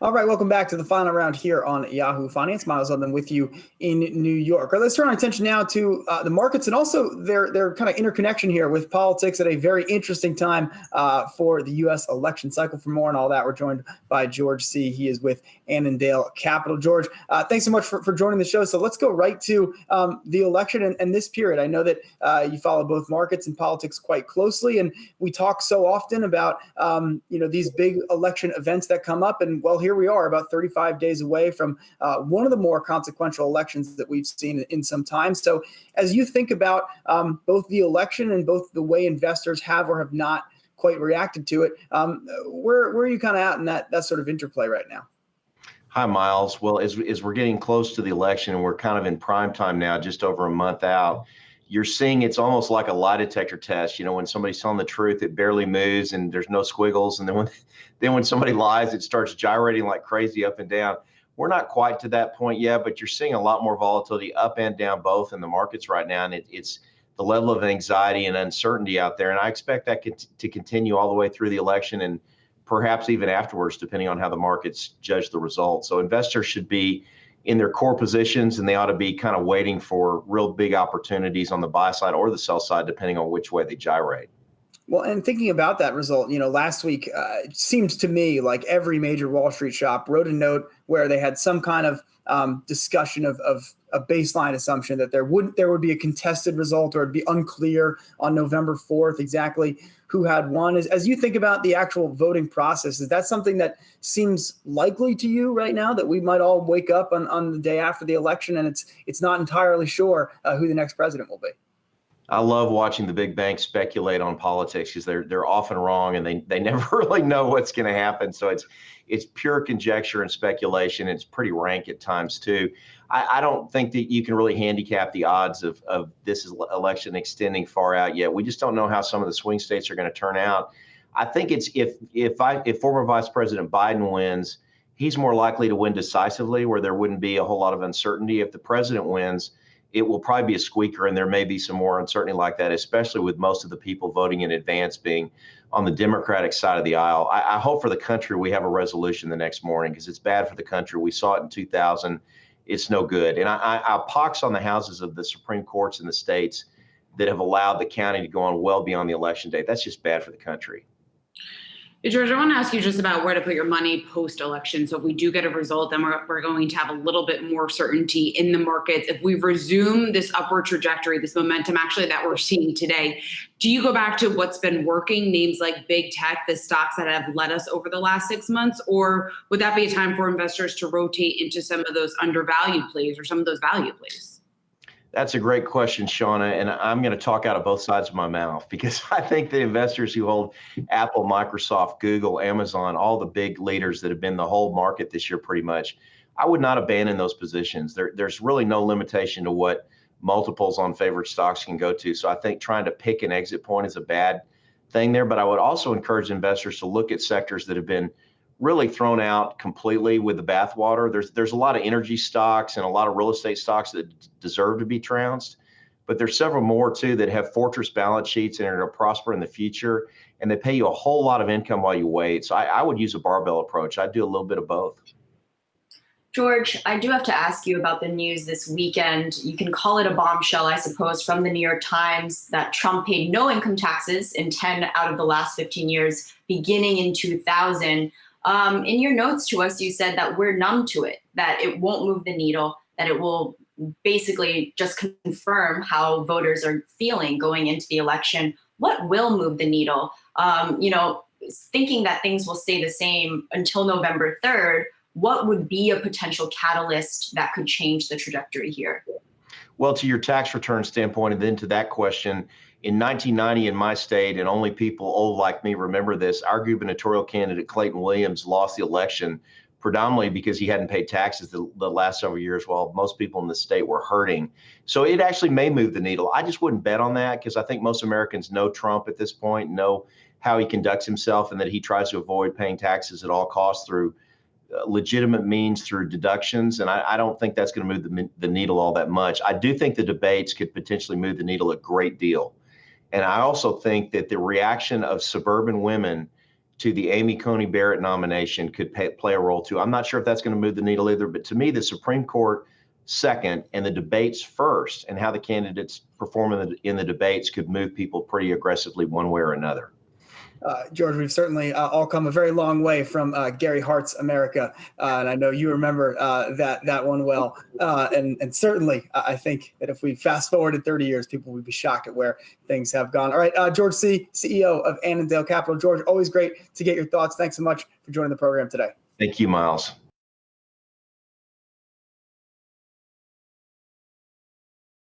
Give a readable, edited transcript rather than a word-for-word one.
All right, welcome back to the final round here on Yahoo Finance. Miles London with you in New York. All right, let's turn our attention now to the markets and also their kind of interconnection here with politics at a very interesting time for the U.S. election cycle. For more on all that, we're joined by George Seay. He is with Annandale Capital. George, thanks so much for joining the show. So let's go right to the election and this period. I know that you follow both markets and politics quite closely, and we talk so often about these big election events that come up. And well, here we are about 35 days away from one of the more consequential elections that we've seen in some time. So as you think about both the election and both the way investors have or have not quite reacted to it, where are you kind of at in that sort of interplay right now? Hi, Miles. Well, as we're getting close to the election and we're kind of in prime time now, just over a month out, you're seeing it's almost like a lie detector test. You know, when somebody's telling the truth, it barely moves and there's no squiggles. And then when somebody lies, it starts gyrating like crazy up and down. We're not quite to that point yet, but you're seeing a lot more volatility up and down both in the markets right now. And it's the level of anxiety and uncertainty out there. And I expect that to continue all the way through the election and perhaps even afterwards, depending on how the markets judge the results. So investors should be in their core positions, and they ought to be kind of waiting for real big opportunities on the buy side or the sell side, depending on which way they gyrate. Well, and thinking about that result, last week, it seems to me like every major Wall Street shop wrote a note where they had some kind of discussion of a baseline assumption that there would be a contested result, or it'd be unclear on November 4th exactly who had won. As you think about the actual voting process, is that something that seems likely to you right now, that we might all wake up on the day after the election and it's not entirely sure who the next president will be? I love watching the big banks speculate on politics because they're often wrong and they never really know what's going to happen. So it's pure conjecture and speculation. It's pretty rank at times too. I don't think that you can really handicap the odds of this election extending far out yet. We just don't know how some of the swing states are going to turn out. I think it's if former Vice President Biden wins, he's more likely to win decisively, where there wouldn't be a whole lot of uncertainty. If the president wins, it will probably be a squeaker, and there may be some more uncertainty like that, especially with most of the people voting in advance being on the Democratic side of the aisle. I hope for the country we have a resolution the next morning, because it's bad for the country. We saw it in 2000. It's no good. And I pox on the houses of the Supreme Courts in the states that have allowed the county to go on well beyond the election date. That's just bad for the country. George, I want to ask you just about where to put your money post-election. So if we do get a result, then we're going to have a little bit more certainty in the markets. If we resume this upward trajectory, this momentum actually that we're seeing today, do you go back to what's been working, names like big tech, the stocks that have led us over the last 6 months? Or would that be a time for investors to rotate into some of those undervalued plays or some of those value plays? That's a great question, Shauna, and I'm going to talk out of both sides of my mouth, because I think the investors who hold Apple, Microsoft, Google, Amazon, all the big leaders that have been the whole market this year pretty much, I would not abandon those positions. There's really no limitation to what multiples on favorite stocks can go to. So I think trying to pick an exit point is a bad thing there. But I would also encourage investors to look at sectors that have been really thrown out completely with the bathwater. There's a lot of energy stocks and a lot of real estate stocks that deserve to be trounced, but there's several more too that have fortress balance sheets and are going to prosper in the future, and they pay you a whole lot of income while you wait. So I would use a barbell approach. I'd do a little bit of both. George, I do have to ask you about the news this weekend. You can call it a bombshell, I suppose, from the New York Times that Trump paid no income taxes in 10 out of the last 15 years, beginning in 2000. In your notes to us, you said that we're numb to it, that it won't move the needle, that it will basically just confirm how voters are feeling going into the election. What will move the needle? Thinking that things will stay the same until November 3rd, what would be a potential catalyst that could change the trajectory here? Well, to your tax return standpoint, and then to that question, in 1990 in my state, and only people old like me remember this, our gubernatorial candidate, Clayton Williams, lost the election predominantly because he hadn't paid taxes the last several years while most people in the state were hurting. So it actually may move the needle. I just wouldn't bet on that, because I think most Americans know Trump at this point, know how he conducts himself, and that he tries to avoid paying taxes at all costs through legitimate means, through deductions. And I don't think that's going to move the needle all that much. I do think the debates could potentially move the needle a great deal. And I also think that the reaction of suburban women to the Amy Coney Barrett nomination could play a role too. I'm not sure if that's going to move the needle either, but to me, the Supreme Court second and the debates first, and how the candidates perform in the debates could move people pretty aggressively one way or another. George, we've certainly all come a very long way from Gary Hart's America, and I know you remember that one well. And certainly, I think that if we fast forwarded 30 years, people would be shocked at where things have gone. All right, George Seay, CEO of Annandale Capital. George, always great to get your thoughts. Thanks so much for joining the program today. Thank you, Miles.